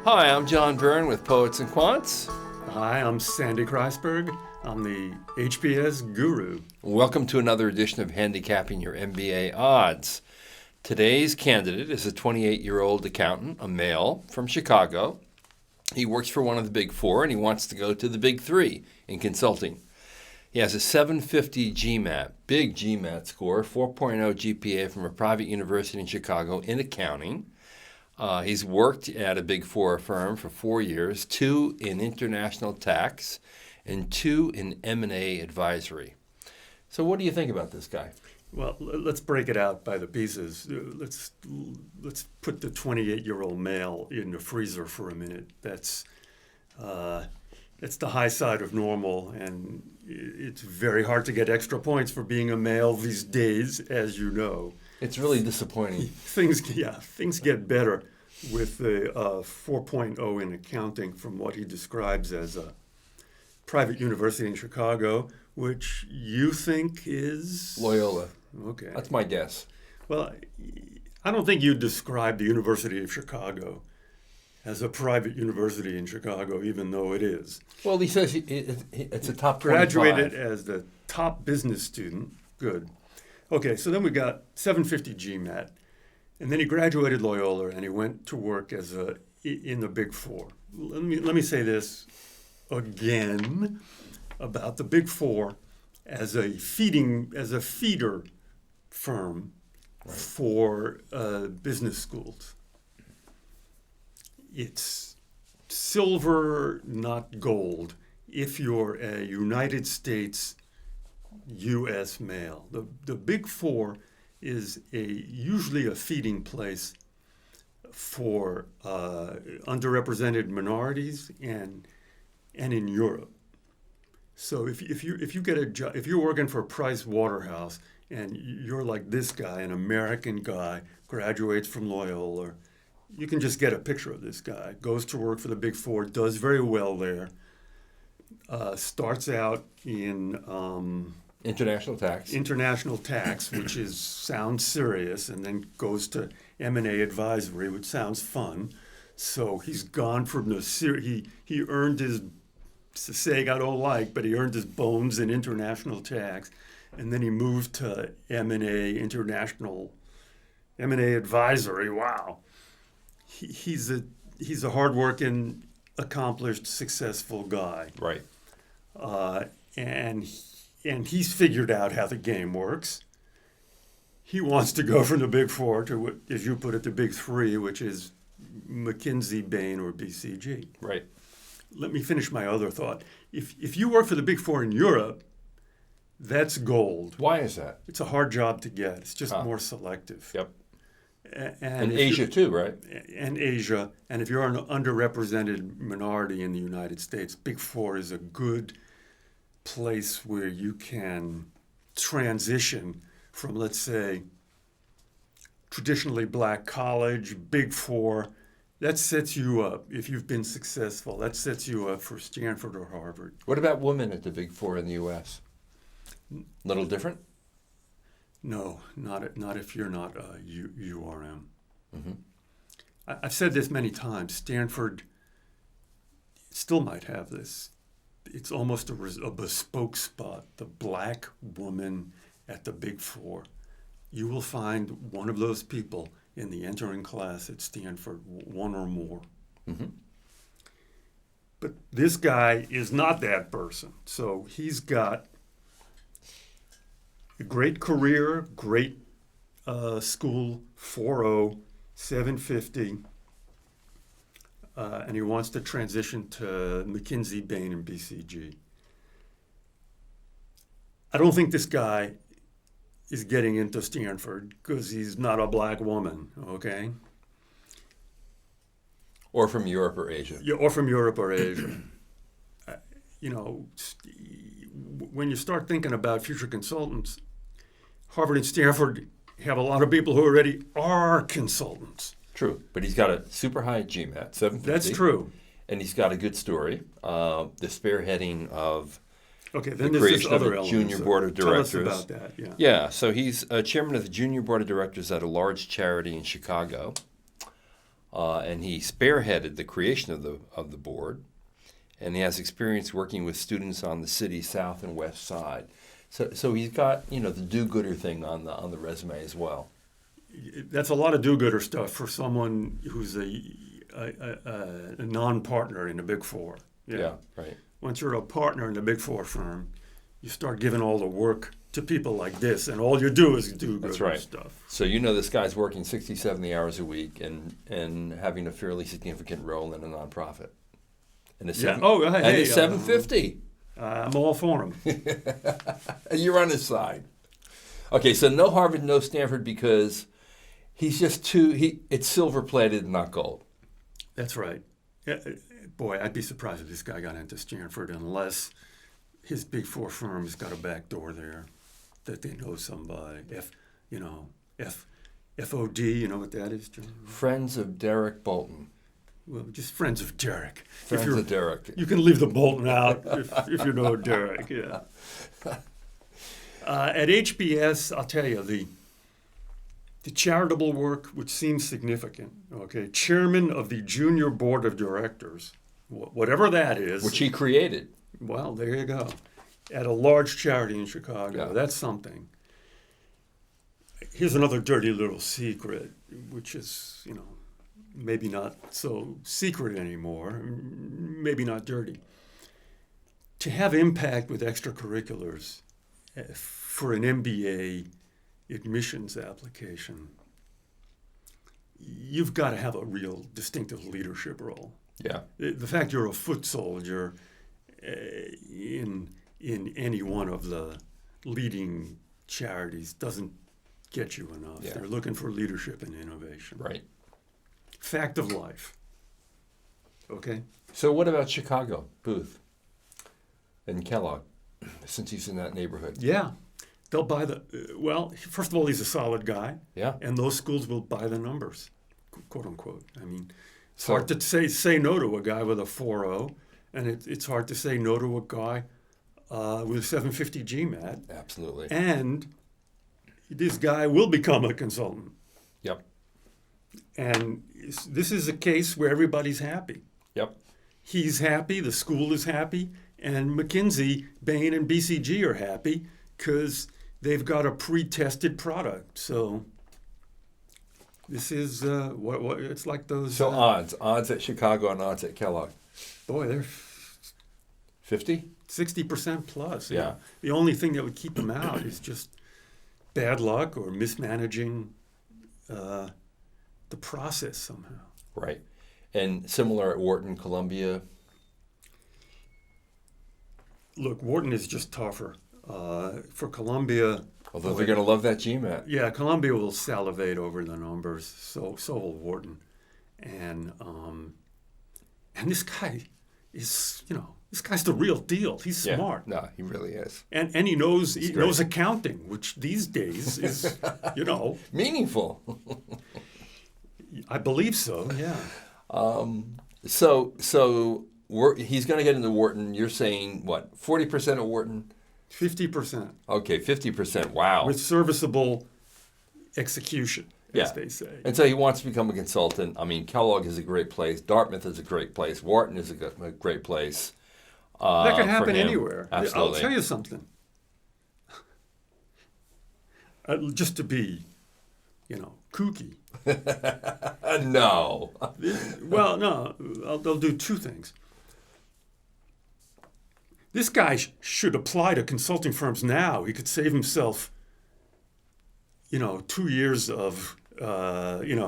Hi, I'm John Byrne with Poets and Quants. Hi, I'm Sandy Kreisberg. I'm the HBSGuru. Welcome to another edition of Handicapping Your MBA Odds. Today's candidate is a 28-year-old accountant, a male from Chicago. He works for one of the big four and he wants to go to the big three in consulting. He has a 750 GMAT, big GMAT score, 4.0 GPA from a private university in Chicago in accounting. He's worked at a big four firm for 4 years, 2 in international tax and 2 in M&A advisory. So what do you think about this guy? Well, let's break it out by the pieces. Let's put the 28-year-old male in the freezer for a minute. That's the high side of normal, and it's very hard to get extra points for being a male these days, as you know. It's really disappointing. Things get better with the 4.0 in accounting from what he describes as a private university in Chicago, which you think is? Loyola. Okay. That's my guess. Well, I don't think you'd describe the University of Chicago as a private university in Chicago, even though it is. Well, he says it's a top 25. Graduated as the top business student. Good. Okay, so then we got 750 GMAT, and then he graduated Loyola and he went to work in the Big Four. Let me say this again about the Big Four as a feeder firm for business schools. It's silver, not gold, if you're a United States U.S. male. The Big Four is usually a feeding place for underrepresented minorities and in Europe. So if you get a job, if you're working for Price Waterhouse and you're like this guy, an American guy, graduates from Loyola, you can just get a picture of this guy. Goes to work for the Big Four, does very well there. Starts out in International tax, which sounds serious, and then goes to M&A advisory, which sounds fun. So he's gone from he earned his, it's a saying I don't like, but he earned his bones in international tax, and then he moved to M&A advisory. Wow, he's a hardworking, accomplished, successful guy. Right. And he's figured out how the game works. He wants to go from the Big Four to, as you put it, the Big Three, which is McKinsey, Bain, or BCG. Right. Let me finish my other thought. If you work for the Big Four in Europe, that's gold. Why is that? It's a hard job to get. It's just more selective. Yep. And Asia too, right? And Asia. And if you're an underrepresented minority in the United States, Big Four is a good place where you can transition from, let's say, traditionally black college, Big Four. That sets you up, if you've been successful, that sets you up for Stanford or Harvard. What about women at the Big Four in the U.S.? Little different? No, not if you're not URM. Mm-hmm. I've said this many times. Stanford still might have this. It's almost a bespoke spot, the black woman at the Big Four. You will find one of those people in the entering class at Stanford, one or more. Mm-hmm. But this guy is not that person. So he's got a great career, great school, 4.0, 750. And he wants to transition to McKinsey, Bain, and BCG. I don't think this guy is getting into Stanford because he's not a black woman, okay? Or from Europe or Asia. Yeah, or from Europe or Asia. When you start thinking about future consultants, Harvard and Stanford have a lot of people who already are consultants. True, but he's got a super high GMAT, 750. That's true. And he's got a good story, the spearheading of then the creation of other a junior board of directors. Tell us about that, Yeah, so he's chairman of the junior board of directors at a large charity in Chicago. and he spearheaded the creation of the board. And he has experience working with students on the city's south and west side. So he's got, the do-gooder thing on the resume as well. That's a lot of do-gooder stuff for someone who's a non-partner in the Big Four. Yeah, right. Once you're a partner in the Big Four firm, you start giving all the work to people like this, and all you do is do-gooder stuff. So this guy's working 60, 70 hours a week and having a fairly significant role in a nonprofit. And it's $750. I'm all for him. You're on his side. Okay, so no Harvard, no Stanford because he's just it's silver-plated, not gold. That's right. Yeah, boy, I'd be surprised if this guy got into Stanford unless his Big Four firm's got a back door there that they know somebody. FOD, you know what that is, John? Friends of Derek Bolton. Well, just friends of Derek. Friends of Derek. You can leave the Bolton out if you know Derek, yeah. At HBS, I'll tell you, the charitable work, which seems significant, okay, chairman of the junior board of directors, whatever that is. Which he created. Well, there you go. At a large charity in Chicago. Yeah. That's something. Here's another dirty little secret, which is, maybe not so secret anymore, maybe not dirty. To have impact with extracurriculars for an MBA admissions application, you've got to have a real distinctive leadership role. Yeah. The fact you're a foot soldier in any one of the leading charities doesn't get you enough. Yeah. They're looking for leadership and innovation. Right. Fact of life. Okay? So what about Chicago, Booth, and Kellogg, since he's in that neighborhood? Yeah. They'll buy first of all, he's a solid guy. Yeah. And those schools will buy the numbers, quote unquote. I mean, it's hard to say no to a guy with a 4.0, and it's hard to say no to a guy with a 750 GMAT. Absolutely. And this guy will become a consultant. Yep. And this is a case where everybody's happy. Yep. He's happy, the school is happy, and McKinsey, Bain, and BCG are happy because they've got a pre-tested product. So this is what it's like those. So odds at Chicago and odds at Kellogg. Boy, they're 50? 60% plus. Yeah. The only thing that would keep them out is just bad luck or mismanaging the process somehow. Right. And similar at Wharton, Columbia? Look, Wharton is just tougher. For Columbia... Although they're going to love that GMAT. Yeah, Columbia will salivate over the numbers. So will Wharton. And this guy is, this guy's the real deal. He's smart. No, he really is. And he knows accounting, which these days is, meaningful. I believe so, yeah. So he's going to get into Wharton. You're saying, what, 40% of Wharton? 50%. Okay, 50%. Wow. With serviceable execution, as they say. And so he wants to become a consultant. I mean, Kellogg is a great place. Dartmouth is a great place. Wharton is a great place. That can happen anywhere. Absolutely. I'll tell you something. Just to be, kooky. No. Well, no. They'll do two things. This guy should apply to consulting firms now. He could save himself, 2 years of,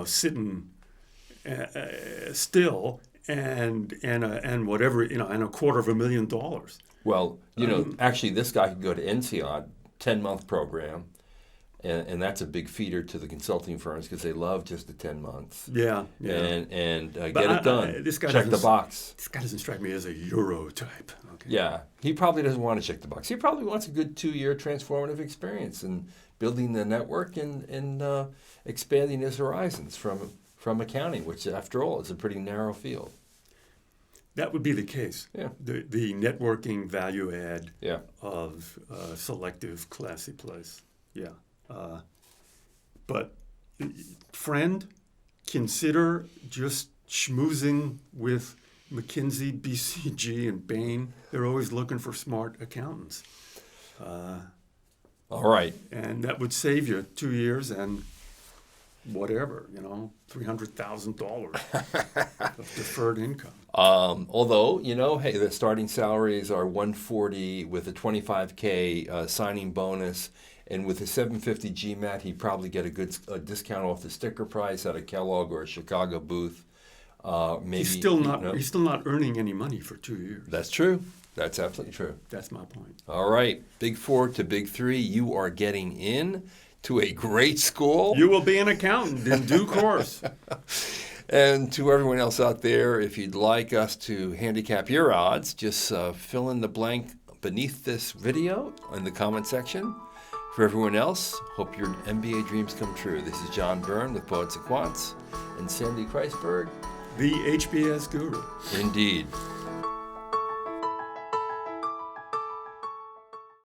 sitting still and whatever, and $250,000. Well, actually, this guy could go to INSEAD, 10-month program, and that's a big feeder to the consulting firms because they love just the 10 months. Yeah. And get it done. This guy check the box. This guy doesn't strike me as a Euro type. Okay. Yeah, he probably doesn't want to check the box. He probably wants a good 2-year transformative experience in building the network and expanding his horizons from accounting, which, after all, is a pretty narrow field. That would be the case. Yeah. The networking value add Yeah. of selective classy place. Yeah. But friend, consider just schmoozing with McKinsey, BCG, and Bain. They're always looking for smart accountants. All right. And that would save you 2 years and whatever, $300,000 of deferred income. Although, hey, the starting salaries are $140 with a $25K signing bonus, and with a $750 GMAT, he'd probably get a discount off the sticker price at a Kellogg or a Chicago booth. Maybe He's still not earning any money for 2 years. That's true. That's absolutely true. That's my point. All right, Big 4 to Big 3, you are getting in to a great school. You will be an accountant in due course. And to everyone else out there, if you'd like us to handicap your odds, just fill in the blank beneath this video in the comment section. For everyone else, hope your MBA dreams come true. This is John Byrne with Poets and Quants, and Sandy Kreisberg. The HBS Guru. Indeed.